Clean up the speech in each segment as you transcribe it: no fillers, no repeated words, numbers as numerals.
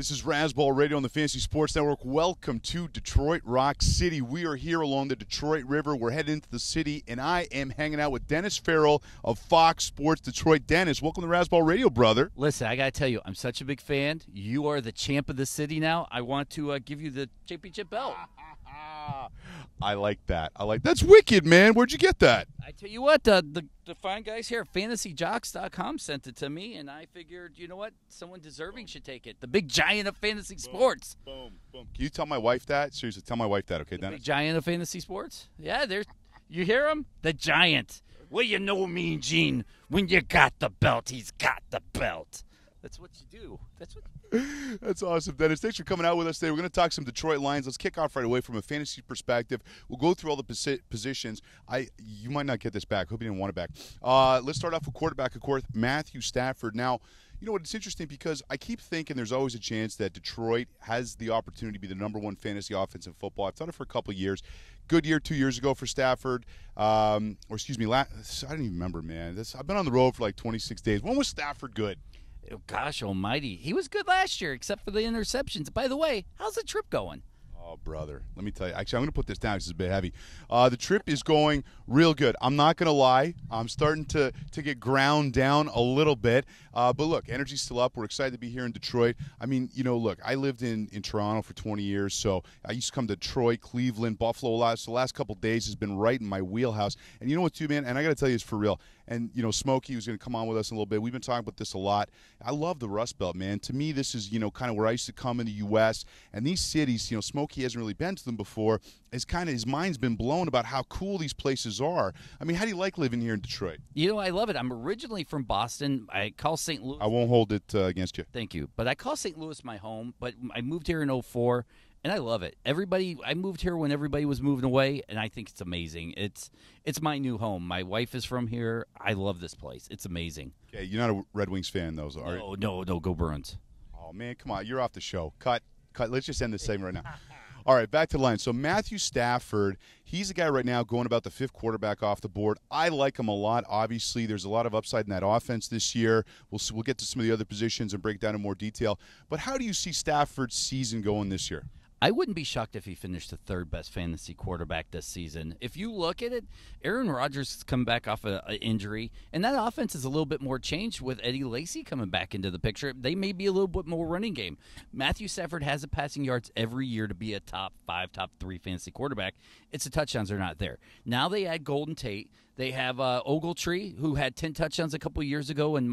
This is Razzball Radio on the Fantasy Sports Network. Welcome to Detroit Rock City. We are here along the Detroit River. We're heading into the city, and I am hanging out with Dennis Ferrell of Fox Sports Detroit. Dennis, welcome to Razzball Radio, brother. Listen, I got to tell you, I'm such a big fan. You are the champ of the city now. I want to give you the championship belt. I like that. That's wicked, man. Where'd you get that? I tell you what, the fine guys here at FantasyJocks.com sent it to me, and I figured, you know what, someone deserving should take it. The big giant of fantasy sports. Boom. Can you tell my wife that? Seriously, tell my wife that, okay, Dennis? Big giant of fantasy sports? Yeah, you hear him? The giant. Well, you know me, Gene. When you got the belt, he's got the belt. That's what you do. That's awesome, Dennis. Thanks for coming out with us today. We're going to talk some Detroit Lions. Let's kick off right away from a fantasy perspective. We'll go through all the positions. You might not get this back. Hope you didn't want it back. Let's start off with quarterback, of course, Matthew Stafford. Now, you know what? It's interesting because I keep thinking there's always a chance that Detroit has the opportunity to be the number one fantasy offense in football. I've done it for a couple of years. Good year 2 years ago for Stafford. I don't even remember, man. I've been on the road for like 26 days. When was Stafford good? Oh, gosh almighty. He was good last year, except for the interceptions. By the way, how's the trip going? Oh, brother. Let me tell you. Actually, I'm going to put this down because it's a bit heavy. The trip is going real good. I'm not going to lie. I'm starting to get ground down a little bit. But, look, energy's still up. We're excited to be here in Detroit. I mean, you know, look, I lived in Toronto for 20 years, so I used to come to Detroit, Cleveland, Buffalo a lot. So the last couple of days has been right in my wheelhouse. And you know what, too, man? And I got to tell you, it's for real. And, you know, Smokey was going to come on with us in a little bit. We've been talking about this a lot. I love the Rust Belt, man. To me, this is, you know, kind of where I used to come in the U.S. And these cities, you know, Smokey hasn't really been to them before. His mind's been blown about how cool these places are. I mean, how do you like living here in Detroit? You know, I love it. I'm originally from Boston. I call St. Louis. I won't hold it against you. Thank you. But I call St. Louis my home. But I moved here in 2004. And I love it. I moved here when everybody was moving away, and I think it's amazing. It's my new home. My wife is from here. I love this place. It's amazing. Okay, you're not a Red Wings fan, though, are you? No, go Bruins. Oh, man, come on. You're off the show. Cut. Let's just end this segment right now. All right, back to the line. So Matthew Stafford, he's a guy right now going about the fifth quarterback off the board. I like him a lot. Obviously, there's a lot of upside in that offense this year. We'll get to some of the other positions and break down in more detail. But how do you see Stafford's season going this year? I wouldn't be shocked if he finished the third best fantasy quarterback this season. If you look at it, Aaron Rodgers has come back off an injury, and that offense is a little bit more changed with Eddie Lacy coming back into the picture. They may be a little bit more running game. Matthew Stafford has the passing yards every year to be a top 5, top 3 fantasy quarterback. It's the touchdowns are not there. Now they add Golden Tate. They have Ogletree, who had 10 touchdowns a couple years ago in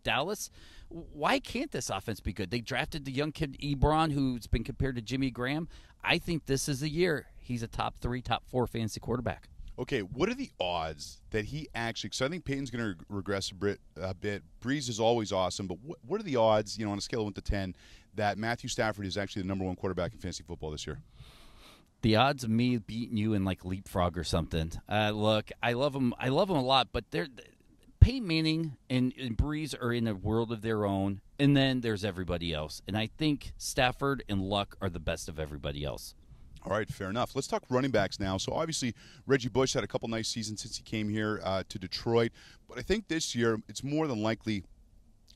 Dallas. Why can't this offense be good? They drafted the young kid Ebron, who's been compared to Jimmy Graham. I think this is the year he's a top 3, top 4 fantasy quarterback. Okay, what are the odds that he actually – because I think Peyton's going to regress a bit. Breeze is always awesome, but what are the odds, you know, on a scale of 1 to 10, that Matthew Stafford is actually the number 1 quarterback in fantasy football this year? The odds of me beating you in, like, leapfrog or something. Look, I love him a lot, but they're – Peyton Manning and Breeze are in a world of their own, and then there's everybody else. And I think Stafford and Luck are the best of everybody else. All right, fair enough. Let's talk running backs now. So obviously Reggie Bush had a couple nice seasons since he came here to Detroit. But I think this year it's more than likely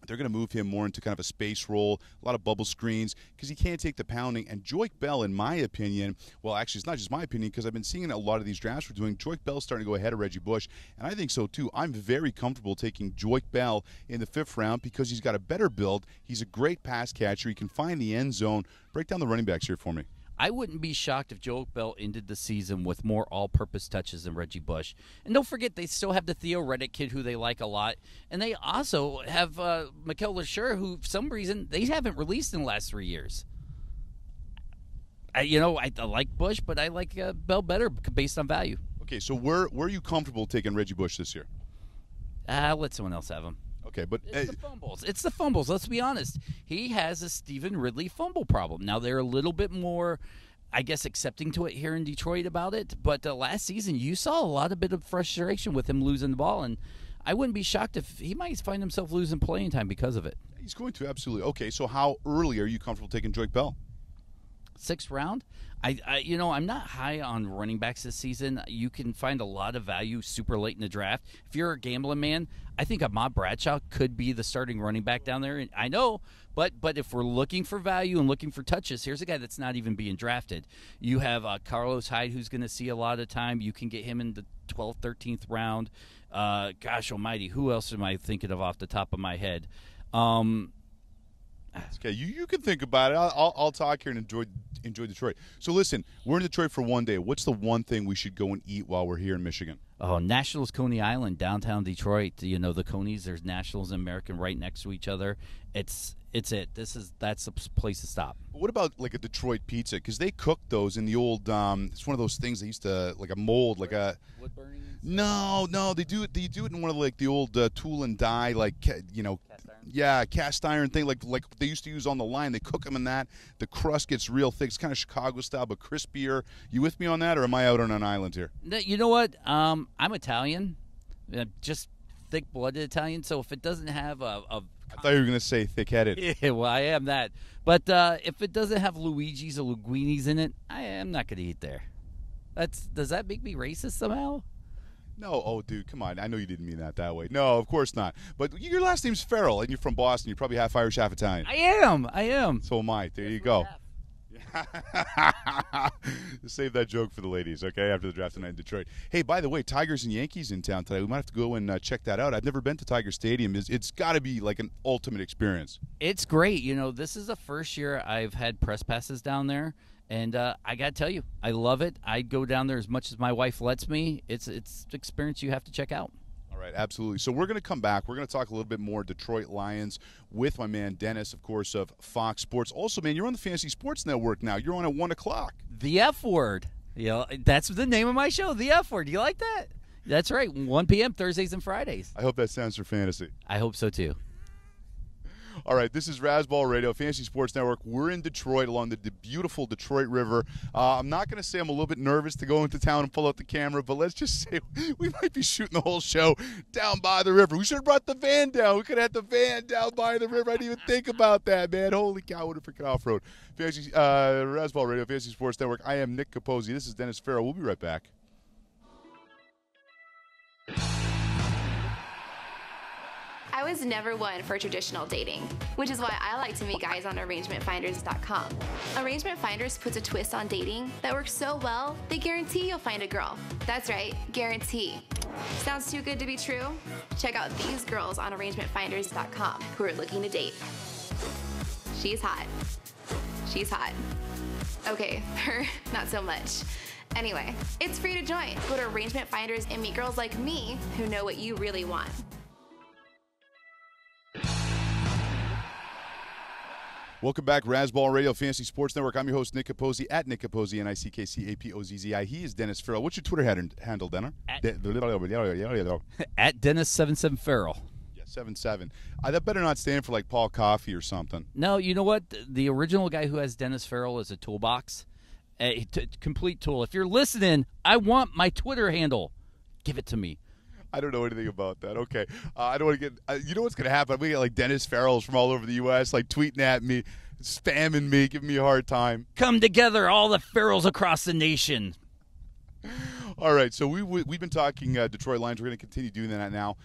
they're going to move him more into kind of a space role, a lot of bubble screens, because he can't take the pounding. And Joique Bell, in my opinion, well, actually, it's not just my opinion, because I've been seeing a lot of these drafts we're doing. Joique Bell's starting to go ahead of Reggie Bush, and I think so, too. I'm very comfortable taking Joique Bell in the 5th round because he's got a better build. He's a great pass catcher. He can find the end zone. Break down the running backs here for me. I wouldn't be shocked if Joique Bell ended the season with more all-purpose touches than Reggie Bush. And don't forget, they still have the Theo Riddick kid who they like a lot. And they also have Mikel Lesher, who, for some reason, they haven't released in the last 3 years. I like Bush, but I like Bell better based on value. Okay, so where are you comfortable taking Reggie Bush this year? Let someone else have him. Okay, but It's the fumbles. Let's be honest. He has a Stephen Ridley fumble problem. Now they're a little bit more, I guess, accepting to it here in Detroit about it. But last season, you saw a bit of frustration with him losing the ball, and I wouldn't be shocked if he might find himself losing playing time because of it. He's going to, absolutely. Okay, so how early are you comfortable taking Joique Bell? 6th round. I'm not high on running backs this season. You can find a lot of value super late in the draft. If you're a gambling man, I think Ahmad Bradshaw could be the starting running back down there. I know, but if we're looking for value and looking for touches, here's a guy that's not even being drafted. You have Carlos Hyde, who's going to see a lot of time. You can get him in the 12th, 13th round. Gosh almighty, who else am I thinking of off the top of my head? Okay, you can think about it. I'll talk here and enjoy Detroit. So listen, we're in Detroit for one day. What's the one thing we should go and eat while we're here in Michigan? Oh, Nationals Coney Island, downtown Detroit. The Coneys. There's Nationals and American right next to each other. It's it. That's the place to stop. What about like a Detroit pizza? Because they cook those in the old. It's one of those things they used to like a mold, like a wood burning. No, they do it. They do it in one of like the old tool and die, like Cast iron? Yeah, cast iron thing, like they used to use on the line. They cook them in that. The crust gets real thick. It's kind of Chicago style, but crispier. You with me on that, or am I out on an island here? You know what? I'm Italian, just thick-blooded Italian. So if it doesn't have I thought you were going to say thick-headed. Yeah, well, I am that. But if it doesn't have Luigi's or Linguini's in it, I am not going to eat there. Does that make me racist somehow? No, oh, dude, come on. I know you didn't mean that way. No, of course not. But your last name's Ferrell, and you're from Boston. You're probably half Irish, half Italian. I am. So am I. There you go. Save that joke for the ladies, okay, after the draft tonight in Detroit. Hey, by the way, Tigers and Yankees in town today. We might have to go and check that out. I've never been to Tiger Stadium. It's got to be like an ultimate experience. It's great. This is the first year I've had press passes down there. And I got to tell you, I love it. I go down there as much as my wife lets me. It's an experience you have to check out. All right, absolutely. So we're going to come back. We're going to talk a little bit more Detroit Lions with my man Dennis, of course, of Fox Sports. Also, man, you're on the Fantasy Sports Network now. You're on at 1 o'clock. The F Word. That's the name of my show, The F Word. Do you like that? That's right, 1 p.m. Thursdays and Fridays. I hope that stands for fantasy. I hope so, too. All right, this is Razzball Radio, Fantasy Sports Network. We're in Detroit along the beautiful Detroit River. I'm not going to say I'm a little bit nervous to go into town and pull out the camera, but let's just say we might be shooting the whole show down by the river. We should have brought the van down. We could have had the van down by the river. I didn't even think about that, man. Holy cow, what a freaking off-road. Razzball Radio, Fantasy Sports Network. I am Nick Capozzi. This is Dennis Ferrell. We'll be right back. I was never one for traditional dating, which is why I like to meet guys on ArrangementFinders.com. Arrangement Finders puts a twist on dating that works so well, they guarantee you'll find a girl. That's right, guarantee. Sounds too good to be true? Check out these girls on ArrangementFinders.com who are looking to date. She's hot. She's hot. Okay, her, not so much. Anyway, it's free to join. Go to Arrangement Finders and meet girls like me who know what you really want. Welcome back, Razzball Radio, Fantasy Sports Network. I'm your host, Nick Capozzi, at Nick Capozzi, N-I-C-K-C-A-P-O-Z-Z-I. He is Dennis Ferrell. What's your Twitter handle, Denner? At Dennis77Ferrell. Yeah, 77. That better not stand for like Paul Coffey or something. No, you know what? The original guy who has Dennis Ferrell is a toolbox. A complete tool. If you're listening, I want my Twitter handle. Give it to me. I don't know anything about that. Okay. I don't want to get you know what's going to happen? We get like Dennis Ferrells from all over the U.S. like tweeting at me, spamming me, giving me a hard time. Come together, all the Ferrells across the nation. All right, so we've been talking Detroit Lions. We're going to continue doing that now.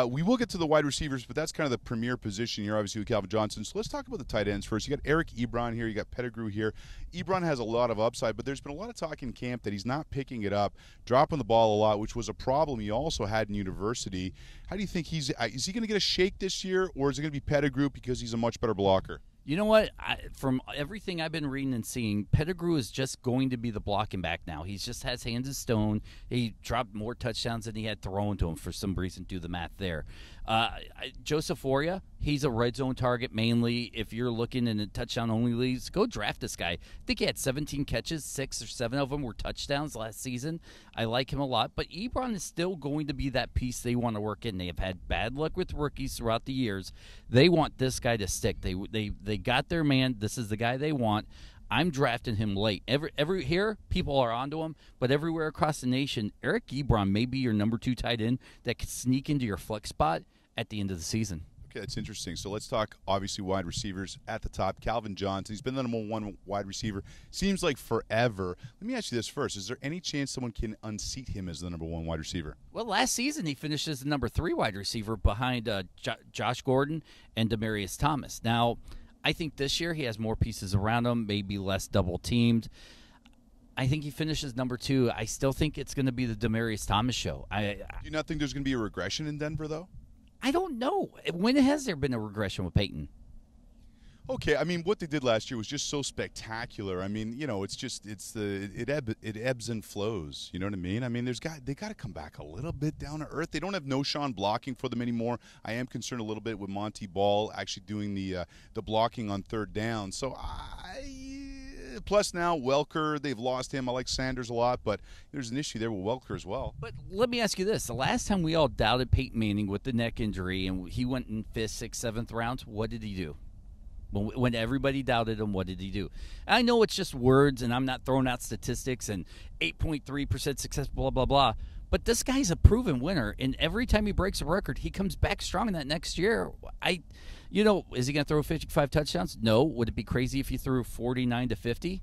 We will get to the wide receivers, but that's kind of the premier position here, obviously, with Calvin Johnson. So let's talk about the tight ends first. You got Eric Ebron here. You got Pettigrew here. Ebron has a lot of upside, but there's been a lot of talk in camp that he's not picking it up, dropping the ball a lot, which was a problem he also had in university. How do you think is he going to get a shake this year, or is it going to be Pettigrew because he's a much better blocker? You know what? From everything I've been reading and seeing, Pettigrew is just going to be the blocking back now. He just has hands of stone. He dropped more touchdowns than he had thrown to him for some reason. Do the math there. Joseph Oria, he's a red zone target mainly. If you're looking in a touchdown-only leagues, go draft this guy. I think he had 17 catches. 6 or 7 of them were touchdowns last season. I like him a lot. But Ebron is still going to be that piece they want to work in. They have had bad luck with rookies throughout the years. They want this guy to stick. They got their man. This is the guy they want. I'm drafting him late. Every here, people are onto him, but everywhere across the nation, Eric Ebron may be your number 2 tight end that could sneak into your flex spot at the end of the season. Okay, that's interesting. So let's talk, obviously, wide receivers at the top. Calvin Johnson, he's been the number one wide receiver. Seems like forever. Let me ask you this first. Is there any chance someone can unseat him as the number one wide receiver? Well, last season he finished as the number 3 wide receiver behind Josh Gordon and Demaryius Thomas. Now, I think this year he has more pieces around him, maybe less double-teamed. I think he finishes number 2. I still think it's going to be the Demaryius Thomas show. Do you not think there's going to be a regression in Denver, though? I don't know. When has there been a regression with Peyton? Okay, I mean, what they did last year was just so spectacular. I mean, it ebbs and flows. You know what I mean? I mean, they got to come back a little bit down to earth. They don't have No-Shawn blocking for them anymore. I am concerned a little bit with Monty Ball actually doing the blocking on third down. So plus now Welker, they've lost him. I like Sanders a lot, but there's an issue there with Welker as well. But let me ask you this. The last time we all doubted Peyton Manning with the neck injury and he went in 5th, 6th, 7th rounds, what did he do? When everybody doubted him, what did he do? I know it's just words, and I'm not throwing out statistics and 8.3% success, blah, blah, blah. But this guy's a proven winner, and every time he breaks a record, he comes back strong in that next year. Is he going to throw 55 touchdowns? No. Would it be crazy if he threw 49 to 50?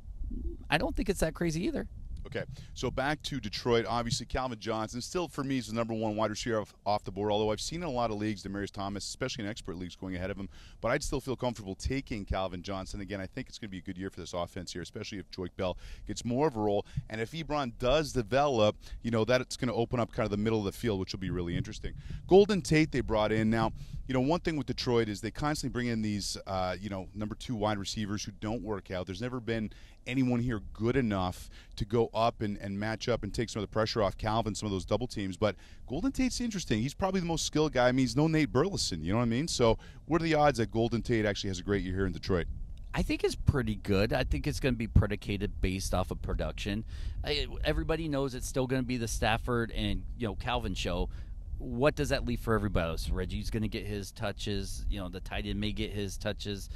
I don't think it's that crazy either. Okay, so back to Detroit. Obviously, Calvin Johnson still, for me, is the number one wide receiver off the board, although I've seen in a lot of leagues Demaryius Thomas, especially in expert leagues, going ahead of him. But I'd still feel comfortable taking Calvin Johnson. Again, I think it's going to be a good year for this offense here, especially if Joique Bell gets more of a role. And if Ebron does develop, that it's going to open up kind of the middle of the field, which will be really interesting. Golden Tate they brought in. Now, one thing with Detroit is they constantly bring in these, number 2 wide receivers who don't work out. There's never been anyone here good enough to go up and match up and take some of the pressure off Calvin, some of those double teams. But Golden Tate's interesting. He's probably the most skilled guy. I mean, he's no Nate Burleson, you know what I mean? So what are the odds that Golden Tate actually has a great year here in Detroit? I think it's pretty good. I think it's going to be predicated based off of production. Everybody knows it's still going to be the Stafford and Calvin show. What does that leave for everybody else? Reggie's going to get his touches. The tight end may get his touches.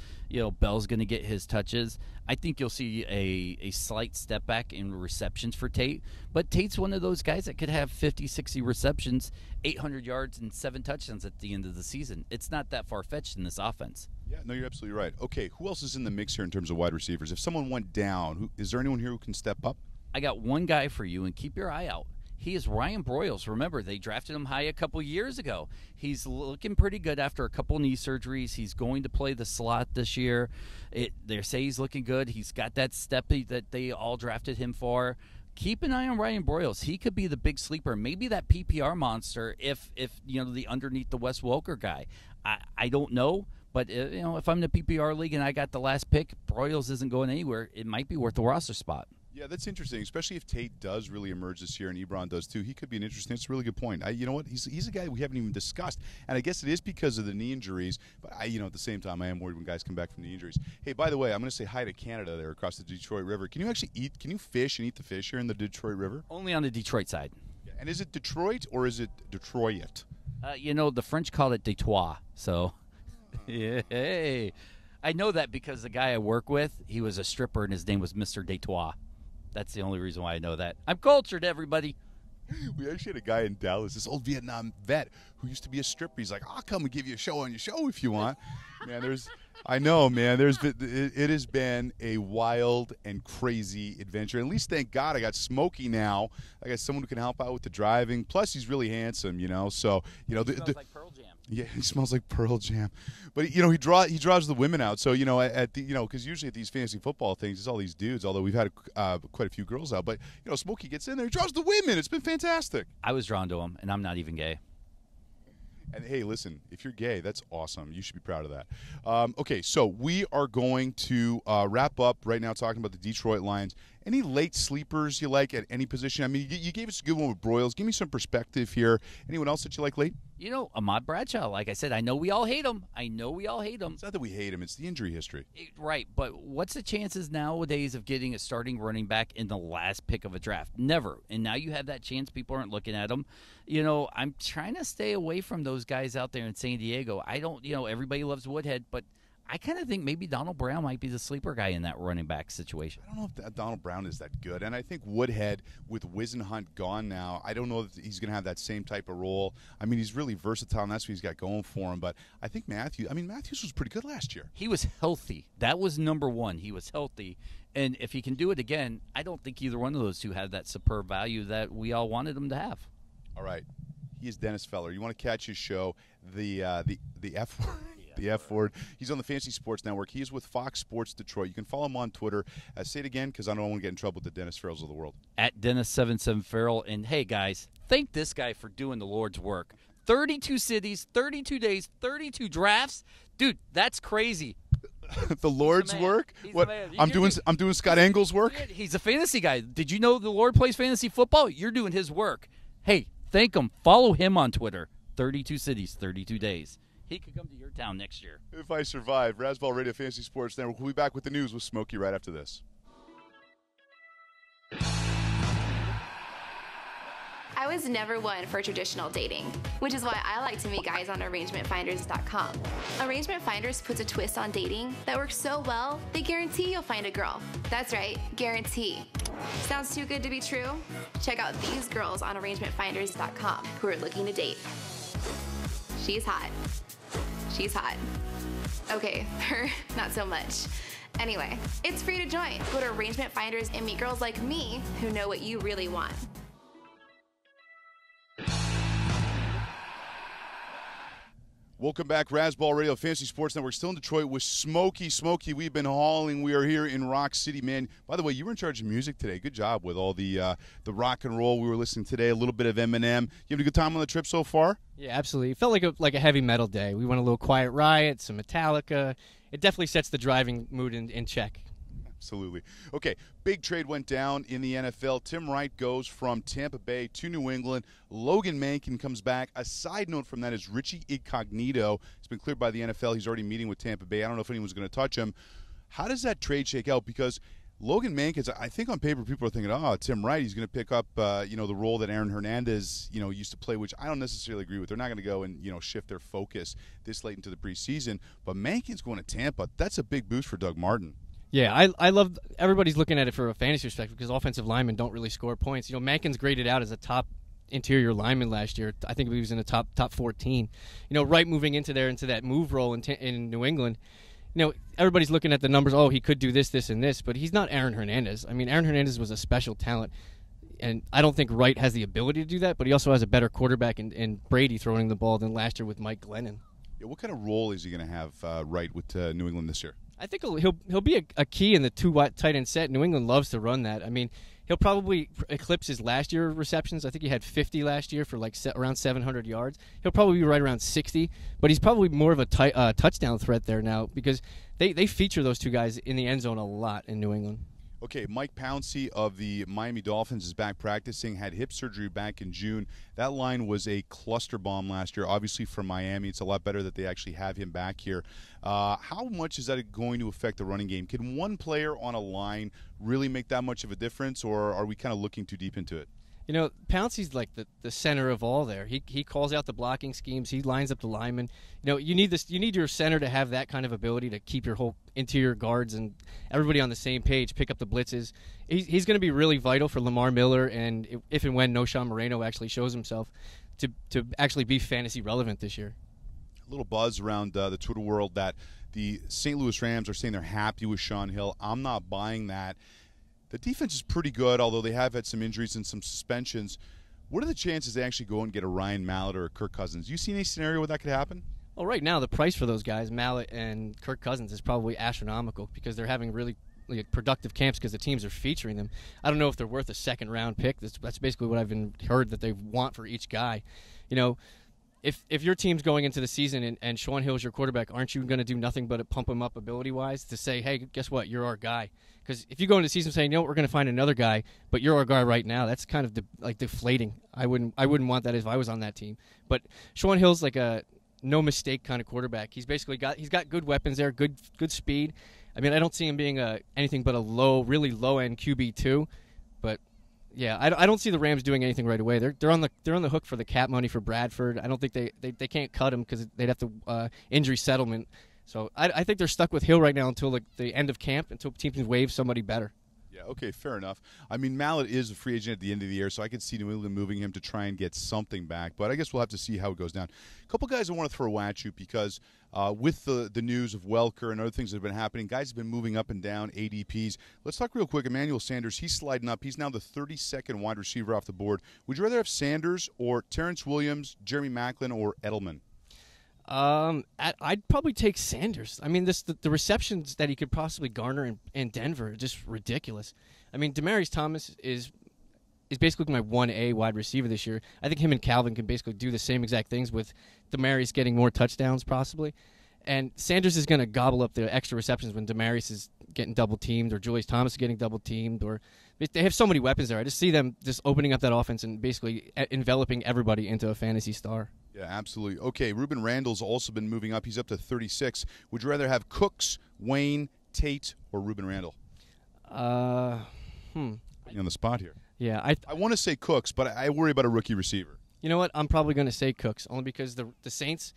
Bell's going to get his touches. I think you'll see a slight step back in receptions for Tate. But Tate's one of those guys that could have 50, 60 receptions, 800 yards, and 7 touchdowns at the end of the season. It's not that far-fetched in this offense. Yeah, no, you're absolutely right. Okay, who else is in the mix here in terms of wide receivers? If someone went down, is there anyone here who can step up? I got one guy for you, and keep your eye out. He is Ryan Broyles. Remember, they drafted him high a couple years ago. He's looking pretty good after a couple knee surgeries. He's going to play the slot this year. They say he's looking good. He's got that step that they all drafted him for. Keep an eye on Ryan Broyles. He could be the big sleeper, maybe that PPR monster if the underneath the Wes Welker guy. I don't know, but if I'm in the PPR league and I got the last pick, Broyles isn't going anywhere. It might be worth the roster spot. Yeah, that's interesting, especially if Tate does really emerge this year and Ebron does too. He could be an interesting. It's a really good point. You know what? He's a guy we haven't even discussed, and I guess it is because of the knee injuries. But at the same time, I am worried when guys come back from knee injuries. Hey, by the way, I'm going to say hi to Canada there across the Detroit River. Can you actually eat? Can you fish and eat the fish here in the Detroit River? Only on the Detroit side. Yeah. And is it Detroit or is it Detroit? The French call it Detroit. So, yeah, hey, I know that because the guy I work with, he was a stripper and his name was Mr. Detroit. That's the only reason why I know that. I'm cultured, everybody. We actually had a guy in Dallas, this old Vietnam vet, who used to be a stripper. He's like, I'll come and give you a show on your show if you want. Man, I know, man. It has been a wild and crazy adventure. At least, thank God, I got Smokey now. I got someone who can help out with the driving. Plus, he's really handsome, So, he smells like Pearl Jam. Yeah, he smells like Pearl Jam, but he draws the women out. So because usually at these fantasy football things, it's all these dudes. Although we've had quite a few girls out, but Smokey gets in there, he draws the women. It's been fantastic. I was drawn to him, and I'm not even gay. And hey, listen, if you're gay, that's awesome. You should be proud of that. Okay, so we are going to wrap up right now talking about the Detroit Lions. Any late sleepers you like at any position? I mean, you gave us a good one with Broyles. Give me some perspective here. Anyone else that you like late? Ahmad Bradshaw, like I said, I know we all hate him. It's not that we hate him. It's the injury history. Right, but what's the chances nowadays of getting a starting running back in the last pick of a draft? Never. And now you have that chance. People aren't looking at him. I'm trying to stay away from those guys out there in San Diego. I don't, everybody loves Woodhead, but I kind of think maybe Donald Brown might be the sleeper guy in that running back situation. I don't know if Donald Brown is that good. And I think Woodhead, with Wisenhunt gone now, I don't know if he's going to have that same type of role. I mean, he's really versatile, and that's what he's got going for him. But I think Matthews was pretty good last year. He was healthy. That was number one. He was healthy. And if he can do it again, I don't think either one of those two had that superb value that we all wanted him to have. All right. He is Dennis Feller. You want to catch his show, the F word. The F word. He's on the Fantasy Sports Network. He is with Fox Sports Detroit. You can follow him on Twitter. Say it again because I don't want to get in trouble with the Dennis Ferrells of the world. At Dennis77 Ferrell. And hey, guys, thank this guy for doing the Lord's work. 32 cities, 32 days, 32 drafts. Dude, that's crazy. The Lord's work? He's What? I'm doing Scott Engel's work? He's a fantasy guy. Did you know the Lord plays fantasy football? You're doing his work. Hey, thank him. Follow him on Twitter. 32 cities, 32 days. He could come to your town next year. If I survive. Razzball Radio Fantasy Sports Network. We'll be back with the news with Smokey right after this. I was never one for traditional dating, which is why I like to meet guys on ArrangementFinders.com. Arrangement Finders puts a twist on dating that works so well, they guarantee you'll find a girl. That's right, guarantee. Sounds too good to be true? Check out these girls on ArrangementFinders.com who are looking to date. She's hot. She's hot. Okay, her, not so much. Anyway, it's free to join. Go to Arrangement Finders and meet girls like me who know what you really want. Welcome back, Razzball Radio Fantasy Sports Network. Still in Detroit with Smokey. Smokey, we've been hauling. We are here in Rock City, man. By the way, you were in charge of music today. Good job with all the rock and roll we were listening today. A little bit of Eminem. You having a good time on the trip so far? Yeah, absolutely. It felt like a heavy metal day. We went a little Quiet Riot, some Metallica. It definitely sets the driving mood in check. Absolutely. Okay, big trade went down in the NFL. Tim Wright goes from Tampa Bay to New England. Logan Mankins comes back. A side note from that is Richie Incognito. He's been cleared by the NFL. He's already meeting with Tampa Bay. I don't know if anyone's going to touch him. How does that trade shake out? Because Logan Mankins, I think on paper people are thinking, Tim Wright, he's going to pick up, the role that Aaron Hernandez, used to play, which I don't necessarily agree with. They're not going to go and, shift their focus this late into the preseason. But Mankins going to Tampa, that's a big boost for Doug Martin. Yeah, I love – everybody's looking at it for a fantasy perspective because offensive linemen don't really score points. Mankins graded out as a top interior lineman last year. I think he was in the top 14. Wright moving into that move role in New England, everybody's looking at the numbers. Oh, he could do this, this, and this, but he's not Aaron Hernandez. I mean, Aaron Hernandez was a special talent, and I don't think Wright has the ability to do that, but he also has a better quarterback in Brady throwing the ball than last year with Mike Glennon. Yeah, what kind of role is he going to have, Wright, with New England this year? I think he'll be a key in the two tight end set. New England loves to run that. I mean, he'll probably eclipse his last year receptions. I think he had 50 last year for around 700 yards. He'll probably be right around 60, but he's probably more of a touchdown threat there now because they feature those two guys in the end zone a lot in New England. Okay, Mike Pouncey of the Miami Dolphins is back practicing, had hip surgery back in June. That line was a cluster bomb last year, obviously from Miami. It's a lot better that they actually have him back here. How much is that going to affect the running game? Can one player on a line really make that much of a difference, or are we kind of looking too deep into it? Pouncey's like the center of all there. He calls out the blocking schemes. He lines up the linemen. You need your center to have that kind of ability to keep your whole interior guards and everybody on the same page, pick up the blitzes. He's going to be really vital for Lamar Miller and if and when Noshawn Moreno actually shows himself to actually be fantasy relevant this year. A little buzz around the Twitter world that the St. Louis Rams are saying they're happy with Sean Hill. I'm not buying that. The defense is pretty good, although they have had some injuries and some suspensions. What are the chances they actually go and get a Ryan Mallett or a Kirk Cousins? Do you see any scenario where that could happen? Well, right now the price for those guys, Mallett and Kirk Cousins, is probably astronomical because they're having really productive camps because the teams are featuring them. I don't know if they're worth a second-round pick. That's basically what I've heard that they want for each guy. If your team's going into the season and Sean Hill's your quarterback, aren't you going to do nothing but pump him up ability-wise to say, hey, guess what, you're our guy? Because if you go into the season saying, we're going to find another guy, but you're our guy right now, that's kind of deflating. I wouldn't want that if I was on that team. But Sean Hill's like a no-mistake kind of quarterback. He's got good weapons there, good speed. I mean, I don't see him being anything but a really low-end QB2, but yeah, I don't see the Rams doing anything right away. They're on the hook for the cap money for Bradford. I don't think they can't cut him because they'd have to injury settlement. So I think they're stuck with Hill right now until the end of camp, until teams can waive somebody better. Yeah, okay, fair enough. I mean, Mallett is a free agent at the end of the year, so I could see New England moving him to try and get something back. But I guess we'll have to see how it goes down. A couple guys I want to throw at you because with the news of Welker and other things that have been happening, guys have been moving up and down ADPs. Let's talk real quick. Emmanuel Sanders, he's sliding up. He's now the 32nd wide receiver off the board. Would you rather have Sanders or Terrence Williams, Jeremy Maclin, or Edelman? I'd probably take Sanders. I mean, the receptions that he could possibly garner in Denver are just ridiculous. I mean, Demaryius Thomas is basically my 1A wide receiver this year. I think him and Calvin can basically do the same exact things with Demaryius getting more touchdowns possibly. And Sanders is going to gobble up the extra receptions when Demaryius is getting double-teamed or Julius Thomas is getting double-teamed. Or they have so many weapons there. I just see them just opening up that offense and basically enveloping everybody into a fantasy star. Yeah, absolutely. Okay, Ruben Randall's also been moving up. He's up to 36. Would you rather have Cooks, Wayne, Tate, or Ruben Randall? Putting you on the spot here. Yeah, I want to say Cooks, but I worry about a rookie receiver. You know what? I'm probably going to say Cooks, only because the Saints,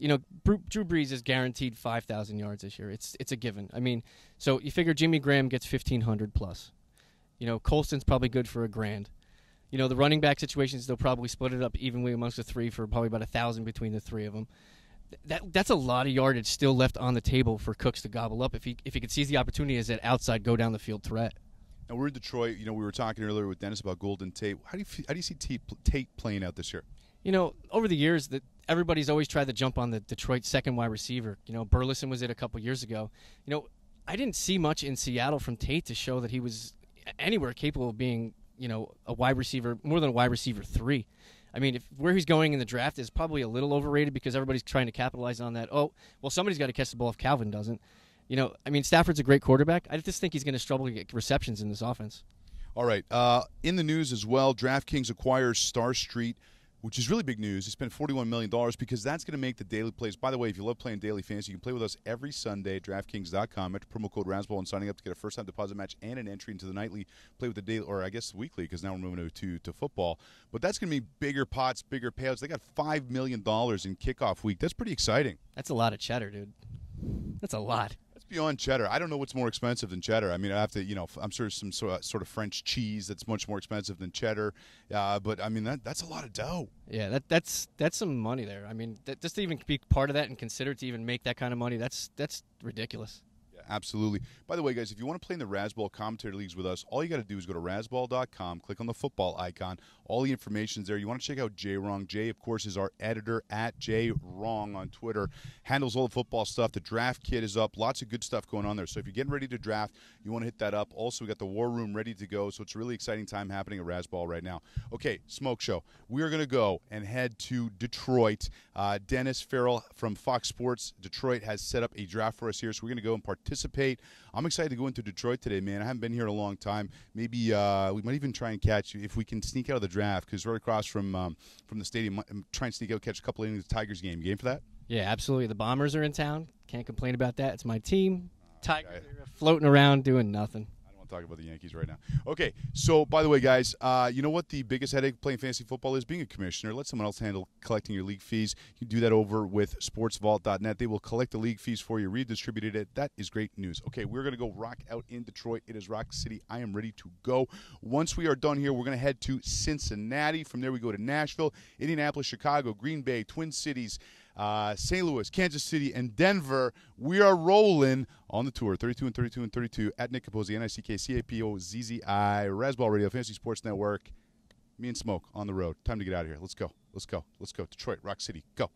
Drew Brees is guaranteed 5,000 yards this year. It's a given. I mean, so you figure Jimmy Graham gets 1,500 plus. Colston's probably good for $1,000. The running back situations, they'll probably split it up evenly amongst the three for probably about 1,000 between the three of them. That's a lot of yardage still left on the table for Cooks to gobble up if he could seize the opportunity as that outside go down the field threat. Now we're in Detroit. We were talking earlier with Dennis about Golden Tate. How do you see Tate playing out this year? Over the years, that everybody's always tried to jump on the Detroit second wide receiver. Burleson was it a couple years ago. I didn't see much in Seattle from Tate to show that he was anywhere capable of being, a wide receiver, more than a wide receiver 3. I mean, where he's going in the draft is probably a little overrated because everybody's trying to capitalize on that. Oh, well, somebody's got to catch the ball if Calvin doesn't. Stafford's a great quarterback. I just think he's going to struggle to get receptions in this offense. All right. In the news as well, DraftKings acquires Star Street, which is really big news. They spent $41 million because that's going to make the daily plays. By the way, if you love playing daily fantasy, you can play with us every Sunday at DraftKings.com. Enter promo code Razzball and signing up to get a first-time deposit match and an entry into the nightly play with the daily, or I guess weekly, because now we're moving to football. But that's going to be bigger pots, bigger payouts. They got $5 million in kickoff week. That's pretty exciting. That's a lot of cheddar, dude. That's a lot. Beyond cheddar. I don't know what's more expensive than cheddar. I mean, I have to, I'm sure some sort of French cheese that's much more expensive than cheddar. But I mean, that's a lot of dough. Yeah, that's some money there. I mean, just to even be part of that and consider to even make that kind of money, that's ridiculous. Yeah, absolutely. By the way, guys, if you want to play in the Razzball commentary leagues with us, all you got to do is go to Razzball.com, click on the football icon. All the information's there. You want to check out Jay Wrong. Jay, of course, is our editor at Jay Wrong on Twitter. Handles all the football stuff. The draft kit is up. Lots of good stuff going on there. So if you're getting ready to draft, you want to hit that up. Also, we got the War Room ready to go. So it's a really exciting time happening at Razzball right now. Okay, Smoke Show. We are going to go and head to Detroit. Dennis Ferrell from Fox Sports Detroit has set up a draft for us here. So we're going to go and participate. I'm excited to go into Detroit today, man. I haven't been here in a long time. Maybe we might even try and catch, if we can sneak out of the draft, because right across from the stadium, try and sneak out, catch a couple of innings of the Tigers game. You game for that? Yeah, absolutely. The Bombers are in town. Can't complain about that. It's my team. Tigers are floating around doing nothing. Talk about the Yankees right now. Okay, so by the way, guys, you know what the biggest headache playing fantasy football is? Being a commissioner. Let someone else handle collecting your league fees. You can do that over with sportsvault.net. They will collect the league fees for you, redistributed it. That is great news. Okay, we're going to go rock out in Detroit. It is Rock City. I am ready to go. Once we are done here, we're going to head to Cincinnati. From there, we go to Nashville, Indianapolis, Chicago, Green Bay, Twin Cities, St. Louis, Kansas City, and Denver. We are rolling on the tour, 32 and 32 and 32 at Nick Capozzi, NICKCAPOZZI, Razzball Radio, Fantasy Sports Network. Me and Smoke on the road. Time to get out of here. Let's go. Let's go. Let's go. Detroit, Rock City, go.